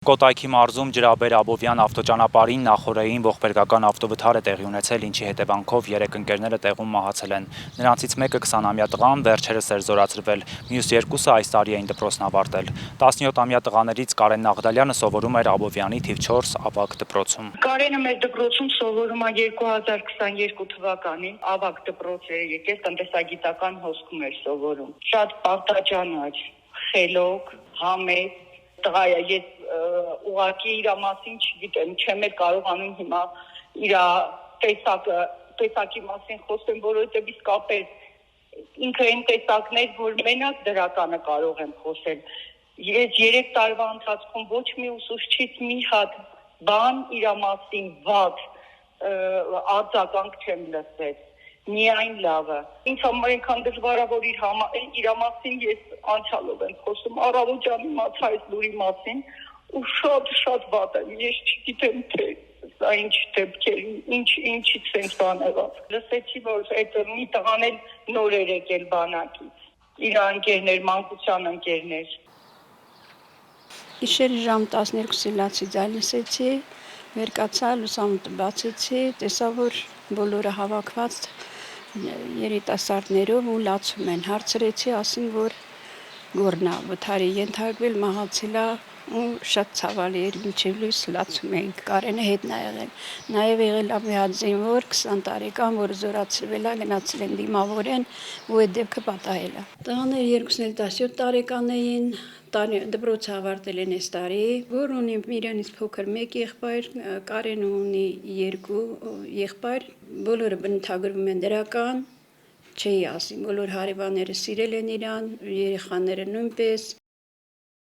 Կոտայքի մարզում Ջրաբեր Աբովյան ավտոճանապարհին նախօրեին ողբերգական ավտովթար է տեղի ունեցել, ինչի հետևանքով 3 ընկերները տեղում մահացել են։ Նրանցից մեկը 20-ամյա տղան վերջերս էր զորացրվել, մյուս երկուսը այս տարի էին դպրոցն ավարտել։ 17-ամյա տղաներից Կարեն Նաղդալյանը սովորում էր Աբովյանի թիվ 4 ավագ դպրոցում։ Կարենը մեր դպրոցում սովորում է 2022 թվականին, ավագ դպրոց է եկել, տնտեսագիտական հոսքում էր սովորում։ Շատ պարտաճանաչ, խելոք, համեստ տղա է, ես ուղղակի իր մասին չգիտեմ, չեմ էլ կարողանում հիմա իր տեսակի մասին խոսեմ, որովհետև իսկապես ինքը այն տեսակն էր, որ մենակ դրականը կարող եմ խոսել։ Ես 3 տարվա ընթացքում ոչ մի ուսուցչից մի հատ բան իր մասին վատ արձագանք չեմ լսել, միայն լավը։ Ինձ համար այնքան դժվար է, որ իր մասին ես անցյալով եմ խոսում, առավոտյան իմացա այս լուրի մասին ու շատ վատ եմ, ես չգիտեմ թե սա ինչ դեպքեր, ինչից են բան եղավ։ Լսեցի, որ այդ մի տղան էլ նոր էր եկել բանակից, իր ընկերներ, մանկության ընկերներ։ Գիշերը ժամ 12-ի լացի ձայն լսեցի, վեր կացա, լուսամուտը բացեցի, տեսա, որ բոլորը հավաքված երիտասարդներով ու լացում են, հարցրեցի, ասին, որ գորնա, վթարի ենթարկվել, մահացել է ու շատ ցավալի էր, մինչև լույս լացում էինք, Կարենը հետն է եղել, նաև եղել է մի հատ զինվոր 20 տարեկան, որ զորացրվել է, գնացել են դիմավորեն ու այդ դեպքը պատահել է։ Տղաները երկուսն էլ 17 տարեկան էին, դպրոցը ավարտել են այս տարի, որ ունի իրենից փոքր մեկ եղբայր, Կարենը ունի 2 եղբայր, բոլորը բնութագրվում են դրական, չի ասի, բոլոր հարևանները սիրել են իրան, երեխաները նույնպես,